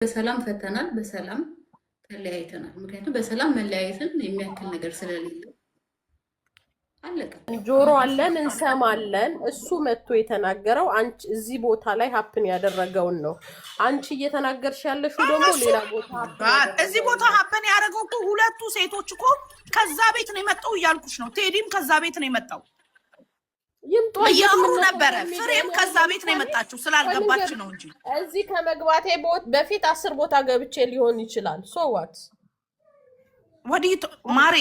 በሰላም ፈተናል፣ በሰላም ተለያይተናል። ምክንያቱም በሰላም መለያየትን የሚያክል ነገር ስለሌለ አለቀ። ጆሮ አለን እንሰማለን። እሱ መጥቶ የተናገረው አንቺ እዚህ ቦታ ላይ ሀፕን ያደረገውን ነው። አንቺ እየተናገርሽ ያለሽው ደግሞ ሌላ ቦታ እዚህ ቦታ ሀፕን ያደረገው እኮ ሁለቱ ሴቶች እኮ ከዛ ቤት ነው የመጣው እያልኩሽ ነው። ቴዲም ከዛ ቤት ነው የመጣው እያወሩ ነበረ። ፍሬም ከዛ ቤት ነው የመጣችው ስላልገባች ነው እንጂ እዚህ ከመግባቴ በፊት 10 ቦታ ገብቼ ሊሆን ይችላል። ሶ ዋት ወዲህ ማሬ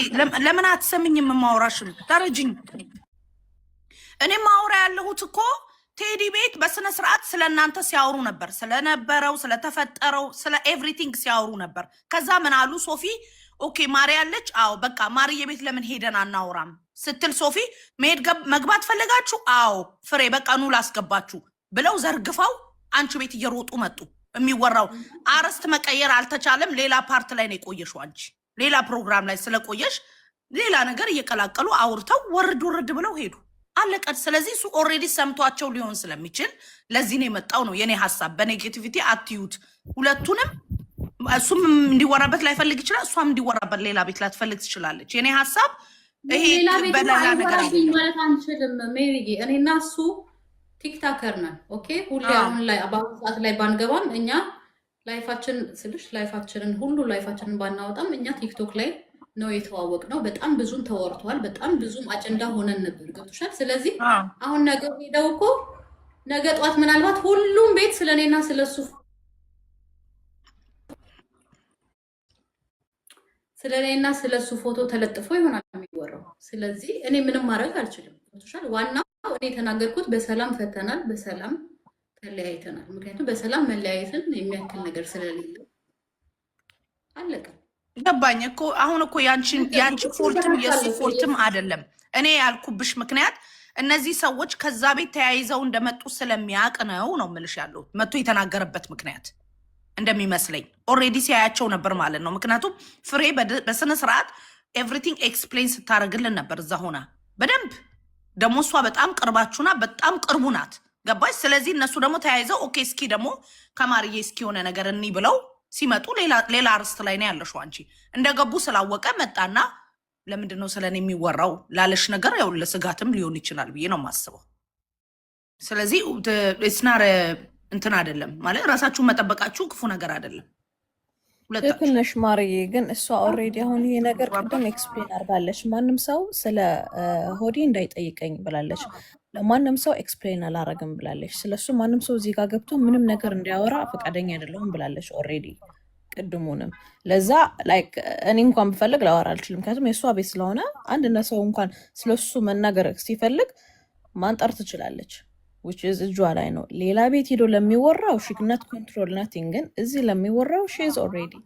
ለምን አትሰምኝም? የማወራሽን ተረጅኝ። እኔ ማወራ ያለሁት እኮ ቴዲ ቤት በስነ ስርዓት ስለናንተ ሲያወሩ ነበር፣ ስለነበረው ስለተፈጠረው ስለ ኤቭሪቲንግ ሲያወሩ ነበር። ከዛ ምን አሉ? ሶፊ ኦኬ ማሪ ያለች፣ አዎ በቃ ማሪዬ ቤት ለምን ሄደን አናወራም ስትል ሶፊ መግባት ፈለጋችሁ? አዎ ፍሬ በቃ ኑ ላስገባችሁ ብለው ዘርግፈው አንቺ ቤት እየሮጡ መጡ። የሚወራው አረስት መቀየር አልተቻለም። ሌላ ፓርት ላይ ነው የቆየሽው አንቺ። ሌላ ፕሮግራም ላይ ስለቆየሽ ሌላ ነገር እየቀላቀሉ አውርተው ወርድ ብለው ሄዱ። አለቀ። ስለዚህ እሱ ኦልሬዲ ሰምቷቸው ሊሆን ስለሚችል ለዚህ ነው የመጣው ነው የኔ ሀሳብ። በኔጌቲቪቲ አትዩት ሁለቱንም። እሱም እንዲወራበት ላይፈልግ ይችላል፣ እሷም እንዲወራበት ሌላ ቤት ላትፈልግ ትችላለች። የኔ ሀሳብ ይሄ በሌላ ነገር ማለት አንችልም። ሜሪጌ እኔና እሱ ቲክታከር ነን። ኦኬ ሁሌ አሁን ላይ በአሁኑ ሰዓት ላይ ባንገባም እኛ ላይፋችን ስልሽ ላይፋችንን ሁሉ ላይፋችንን ባናወጣም እኛ ቲክቶክ ላይ ነው የተዋወቅ ነው። በጣም ብዙም ተወርቷል። በጣም ብዙም አጀንዳ ሆነን ነበር። ገብቶሻል? ስለዚህ አሁን ነገ ሄደው እኮ ነገ ጧት ምናልባት ሁሉም ቤት ስለኔና ስለሱ ስለኔና ስለሱ ፎቶ ተለጥፎ ይሆናል የሚወራው። ስለዚህ እኔ ምንም ማድረግ አልችልም። ገብቶሻል? ዋናው እኔ የተናገርኩት በሰላም ፈተናል፣ በሰላም ተለያይተናል። ምክንያቱም በሰላም መለያየትን የሚያክል ነገር ስለሌለ አለቀ። ገባኝ እኮ አሁን እኮ ያንቺ ፎልትም የሱ ፎልትም አይደለም። እኔ ያልኩብሽ ምክንያት እነዚህ ሰዎች ከዛ ቤት ተያይዘው እንደመጡ ስለሚያውቅ ነው የምልሽ ያለው። መጥቶ የተናገረበት ምክንያት እንደሚመስለኝ ኦልሬዲ ሲያያቸው ነበር ማለት ነው። ምክንያቱም ፍሬ በስነ ስርዓት ኤቭሪቲንግ ኤክስፕሌን ስታደርግልን ነበር እዛ ሆና በደንብ። ደግሞ እሷ በጣም ቅርባችሁና በጣም ቅርቡ ናት። ገባሽ? ስለዚህ እነሱ ደግሞ ተያይዘው ኦኬ እስኪ ደግሞ ከማርዬ እስኪ የሆነ ነገር እኒ ብለው ሲመጡ ሌላ አርስት ላይ ነው ያለሽው አንቺ። እንደገቡ ስላወቀ መጣና ለምንድን ነው ስለኔ የሚወራው ላለሽ ነገር ያው ለስጋትም ሊሆን ይችላል ብዬ ነው የማስበው። ስለዚህ ስናር እንትን አይደለም ማለት ራሳችሁን መጠበቃችሁ ክፉ ነገር አይደለም። ልክ ነሽ ማርዬ። ግን እሷ ኦልሬዲ አሁን ይሄ ነገር ቅድም ኤክስፕሌን አድርጋለች። ማንም ሰው ስለ ሆዴ እንዳይጠይቀኝ ብላለች። ለማንም ሰው ኤክስፕሌን አላረግም ብላለች። ስለሱ ማንም ሰው እዚህ ጋር ገብቶ ምንም ነገር እንዲያወራ ፈቃደኛ አይደለሁም ብላለች ኦልሬዲ ቅድሙንም። ለዛ ላይክ እኔ እንኳን ብፈልግ ላወራ አልችልም። ምክንያቱም የእሷ ቤት ስለሆነ አንድና ሰው እንኳን ስለሱ መናገር ሲፈልግ ማንጠር ትችላለች። which is እጇ ላይ ነው። ሌላ ቤት ሄዶ ለሚወራው she cannot control nothing። ግን እዚህ ለሚወራው she is already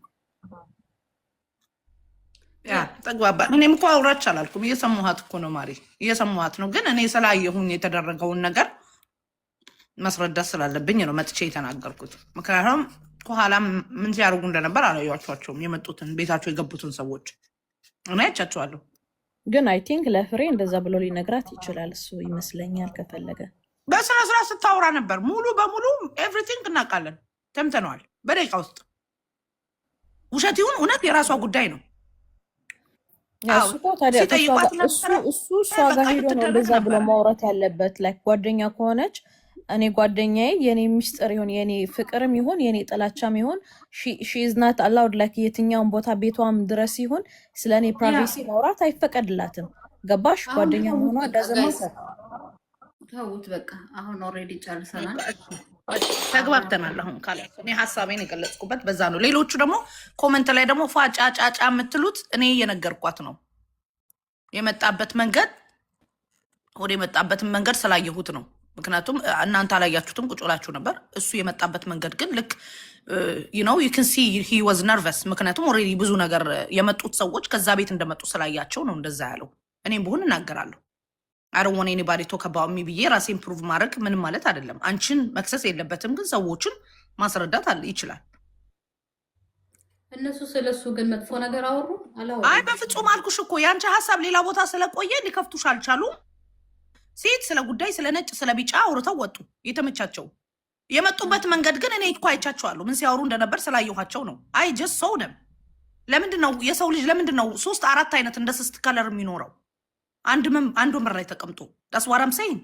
ተግባባ። እኔም እኮ አውራች አላልኩም። እየሰማኋት እኮ ነው ማሪ፣ እየሰማኋት ነው። ግን እኔ ስላየሁኝ የተደረገውን ነገር መስረዳት ስላለብኝ ነው መጥቼ የተናገርኩት። ምክንያቱም ከኋላ ምን ሲያደርጉ እንደነበር አላየኋቸውም። የመጡትን ቤታቸው የገቡትን ሰዎች እኔ አይቻቸዋለሁ። ግን አይ ቲንክ ለፍሬ እንደዛ ብሎ ሊነግራት ይችላል እሱ ይመስለኛል ከፈለገ። በስነ ስርዓት ስታወራ ነበር። ሙሉ በሙሉ ኤቭሪቲንግ እናውቃለን፣ ተምተነዋል በደቂቃ ውስጥ። ውሸት ይሁን እውነት የራሷ ጉዳይ ነው። እሱ እሷ ጋር ሄዶ ነው እንደዛ ብሎ ማውራት ያለበት። ላይክ ጓደኛ ከሆነች እኔ ጓደኛዬ የኔ ሚስጥር ይሁን የኔ ፍቅርም ይሁን የኔ ጥላቻም ይሁን ሺ ኢዝ ናት አላውድ ላይክ የትኛውን ቦታ ቤቷም ድረስ ይሁን ስለ እኔ ፕራይቬሲ ማውራት አይፈቀድላትም። ገባሽ? ጓደኛ መሆኗ እንዳዘማሰር ተውት በቃ። አሁን ኦልሬዲ ጨርሰናል፣ ተግባብተናል። አሁን ካለ እኔ ሀሳቤን የገለጽኩበት በዛ ነው። ሌሎቹ ደግሞ ኮመንት ላይ ደግሞ ፏጫጫጫ የምትሉት እኔ እየነገርኳት ነው። የመጣበት መንገድ ወደ የመጣበትን መንገድ ስላየሁት ነው። ምክንያቱም እናንተ አላያችሁትም፣ ቁጭ ብላችሁ ነበር። እሱ የመጣበት መንገድ ግን ልክ ዩ ካን ሲ ሂ ዋዝ ነርቨስ። ምክንያቱም ኦልሬዲ ብዙ ነገር የመጡት ሰዎች ከዛ ቤት እንደመጡ ስላያቸው ነው እንደዛ ያለው። እኔም ብሆን እናገራለሁ። አይ ዶንት ዋንት ኤኒባዲ ቶክ አባውት ሚ ብዬ ራሴ ኢምፕሩቭ ማድረግ ምንም ማለት አይደለም። አንቺን መክሰስ የለበትም፣ ግን ሰዎችን ማስረዳት ይችላል። እነሱ ስለሱ ግን መጥፎ ነገር አወሩ አላወሩ? አይ በፍጹም አልኩሽ እኮ የአንቺ ሀሳብ ሌላ ቦታ ስለቆየ ሊከፍቱሽ አልቻሉም። ሴት ስለ ጉዳይ ስለ ነጭ ስለ ቢጫ አውርተው ወጡ። የተመቻቸው የመጡበት መንገድ ግን እኔ እኮ አይቻቸዋለሁ። ምን ሲያወሩ እንደነበር ስላየኋቸው ነው። አይ ጀስት ሰው ደም ለምንድን ነው የሰው ልጅ ለምንድን ነው 3-4 አይነት እንደ ስስት ከለር የሚኖረው? አንድ ወንበር ላይ ተቀምጦ ዳስ ዋት አም ሴይንግ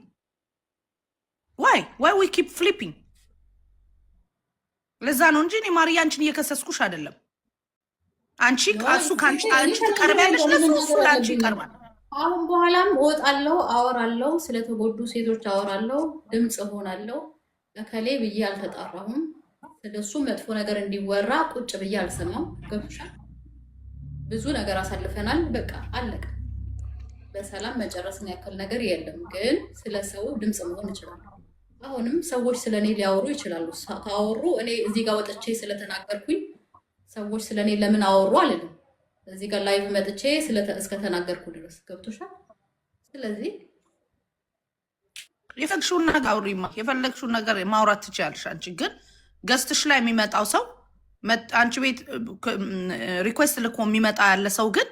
ዋይ ዊ ኪፕ ፍሊፒንግ። ለዛ ነው እንጂ እኔ ማርያ አንቺን እየከሰስኩሽ አይደለም። አንቺ እሱ ከአንቺ ትቀርቢያለሽ፣ እሱ ለአንቺ ይቀርባል። አሁን በኋላም እወጣለሁ፣ አወራለሁ፣ ስለተጎዱ ሴቶች አወራለሁ፣ ድምፅ እሆናለሁ። እከሌ ብዬ አልተጣራሁም። ስለሱ መጥፎ ነገር እንዲወራ ቁጭ ብዬ አልሰማም። ገብቶሻል? ብዙ ነገር አሳልፈናል። በቃ አለቀ። በሰላም መጨረስን ያክል ነገር የለም። ግን ስለ ሰው ድምፅ መሆን ይችላል። አሁንም ሰዎች ስለ እኔ ሊያወሩ ይችላሉ። ካወሩ እኔ እዚህ ጋር ወጥቼ ስለተናገርኩኝ ሰዎች ስለ እኔ ለምን አወሩ አልልም። እዚህ ጋር ላይቭ መጥቼ እስከተናገርኩ ድረስ ገብቶሻል? ስለዚህ የፈለግሽውን ነገር አውሪማ፣ የፈለግሽውን ነገር ማውራት ትችያለሽ። አንቺ ግን ገስትሽ ላይ የሚመጣው ሰው አንቺ ቤት ሪኩዌስት ልኮ የሚመጣ ያለ ሰው ግን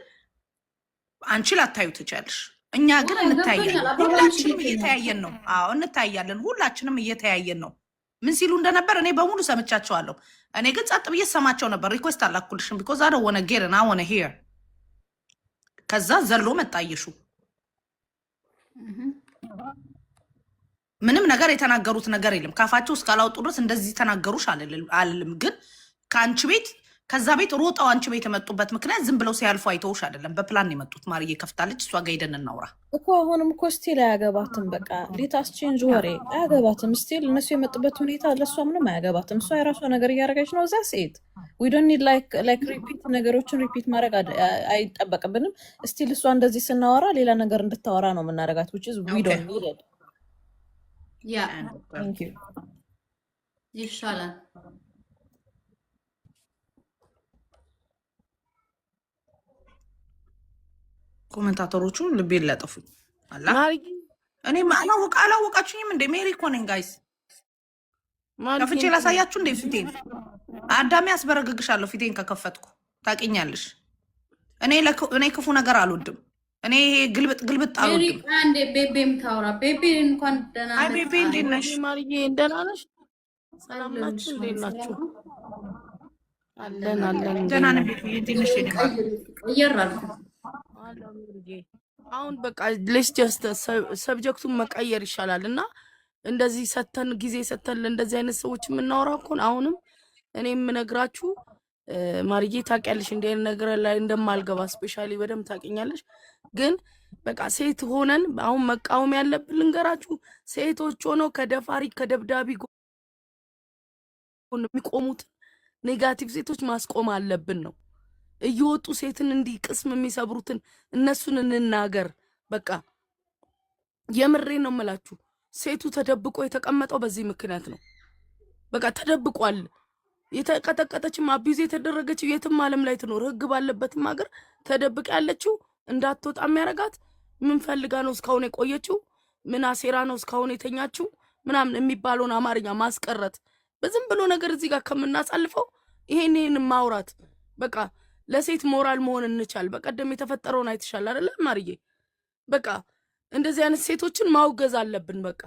አንቺ ላታዩ ትችያለሽ። እኛ ግን እንታያለን። ሁላችንም እየተያየን ነው። አዎ እንታያለን። ሁላችንም እየተያየን ነው። ምን ሲሉ እንደነበር እኔ በሙሉ ሰምቻቸዋለሁ። እኔ ግን ጸጥ ብዬ ሰማቸው ነበር። ሪኩዌስት አላኩልሽም ቢኮዝ አይ ዶንት ዋና ጌት እና ዋና ሂር። ከዛ ዘሎ መጣየሹ ምንም ነገር የተናገሩት ነገር የለም። ካፋቸው እስካላወጡ ድረስ እንደዚህ ተናገሩሽ አልልም። ግን ከአንቺ ቤት ከዛ ቤት ሮጠው አንቺ ቤት የመጡበት ምክንያት ዝም ብለው ሲያልፉ አይተውሽ አይደለም። በፕላን የመጡት ማርዬ ከፍታለች። እሷ ጋር ሄደን እናውራ እኮ አሁንም እኮ ስቲል አያገባትም። በቃ ሌታስ ቼንጅ ወሬ አያገባትም። ስቲል እነሱ የመጡበት ሁኔታ ለእሷ ምንም አያገባትም። እሷ የራሷ ነገር እያደረገች ነው። እዛ ሴት ዊ ዶንት ኒድ ላይክ ሪፒት ነገሮችን ሪፒት ማድረግ አይጠበቅብንም። ስቲል እሷ እንደዚህ ስናወራ ሌላ ነገር እንድታወራ ነው የምናደርጋት which is we don't need it ያ thank you ይሻላል። ኮሜንታተሮቹ ልቤን ሊያጠፉኝ አላ እኔ አላወቃችሁኝም እንደ ሜሪ እኮ ነኝ ጋይስ። ከፍቼ ላሳያችሁ እንደ ፊቴን አዳሜ አስበረግግሻለሁ። ፊቴን ከከፈትኩ ታውቂኛለሽ። እኔ ክፉ ነገር አልወድም። እኔ ግልብጥ አልወድም። አንዴ ቤቤም ታውራ። ቤቤ እንኳን ደህና ነሽ? አይ ቤቤ እንዴት ነሽ? ማርዬ ደህና ነሽ? ሰላም ናችሁ? እንዴት ናችሁ? አለን ደህና ነኝ። ቤቤ እንዴት ነሽ? ቀየራለሁ አሁን በቃ ሌስ ጀስት ሰብጀክቱን መቀየር ይሻላል። እና እንደዚህ ሰተን ጊዜ ሰተን እንደዚህ አይነት ሰዎች የምናወራው እኮ አሁንም እኔ የምነግራችሁ ማርዬ ታውቂያለሽ፣ እንደ ነገር ላይ እንደማልገባ ስፔሻሊ በደንብ ታውቂኛለሽ። ግን በቃ ሴት ሆነን አሁን መቃወም ያለብን ልንገራችሁ፣ ሴቶች ሆነው ከደፋሪ ከደብዳቢ የሚቆሙት ኔጋቲቭ ሴቶች ማስቆም አለብን ነው። እየወጡ ሴትን እንዲህ ቅስም የሚሰብሩትን እነሱን እንናገር። በቃ የምሬ ነው የምላችሁ። ሴቱ ተደብቆ የተቀመጠው በዚህ ምክንያት ነው። በቃ ተደብቋል። የተቀጠቀጠችም አቢዝ የተደረገችው የትም ዓለም ላይ ትኖር ህግ ባለበትም ሀገር ተደብቃ ያለችው እንዳትወጣ የሚያረጋት ምን ፈልጋ ነው እስካሁን የቆየችው? ምን አሴራ ነው እስካሁን የተኛችው? ምናምን የሚባለውን አማርኛ ማስቀረት በዝም ብሎ ነገር እዚህ ጋር ከምናሳልፈው ይሄን ማውራት በቃ ለሴት ሞራል መሆን እንቻል። በቀደም የተፈጠረውን አይተሻል አይደለ ማርዬ? በቃ እንደዚህ አይነት ሴቶችን ማውገዝ አለብን። በቃ